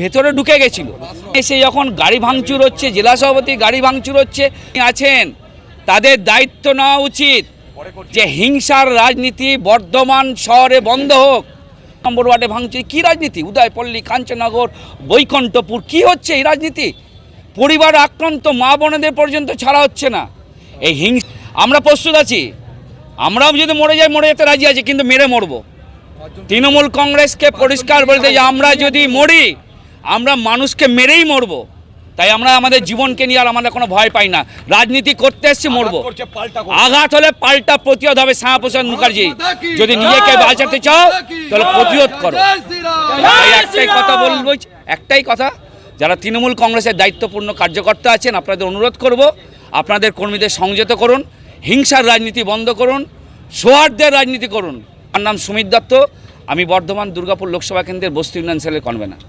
ভেতরে ঢুকে গেছিল। এসে যখন গাড়ি ভাঙচুর হচ্ছে, জেলা সভাপতি গাড়ি ভাঙচুর হচ্ছে, আছেন তাদের দায়িত্ব নেওয়া উচিত যে হিংসার রাজনীতি বর্ধমান শহরে বন্ধ হোক। নম্বর ওয়ার্ডে ভাঙচুর কী রাজনীতি? উদয়পল্লী, কাঞ্চননগর, বৈকুণ্ঠপুর কী হচ্ছে এই রাজনীতি? পরিবার আক্রান্ত মা বোনেদের পর্যন্ত ছাড়া হচ্ছে না। এই হিংসা আমরা প্রস্তুত আছি, আমরাও যদি মরে যাই মরে যেতে রাজি আছি, কিন্তু মেরে মরবো। তৃণমূল কংগ্রেসকে পরিষ্কার বলতে যে আমরা যদি মরি আমরা মানুষকে মেরেই মরবো। তাই আমরা আমাদের জীবনকে নিয়ে আর আমরা কোনো ভয় পাই না। রাজনীতি করতে এসছি, মরবো। আঘাত হলে পাল্টা প্রতিরোধ হবে। শ্যামাপ্রসাদ মুখার্জি, যদি নিজেকে বাঁচাতে চাও তাহলে প্রতিরোধ করো। একটাই কথা বলবো, একটাই কথা, যারা তৃণমূল কংগ্রেসের দায়িত্বপূর্ণ কার্যকর্তা আছেন আপনাদের অনুরোধ করব, আপনাদের কর্মীদের সংযত করুন, হিংসার রাজনীতি বন্ধ করুন, সৌহার্দ্যের রাজনীতি করুন। আমার নাম সুমিত দত্ত, আমি বর্ধমান দুর্গাপুর লোকসভা কেন্দ্রের বস্তি উন্নয়ন সেলের কনভেনার।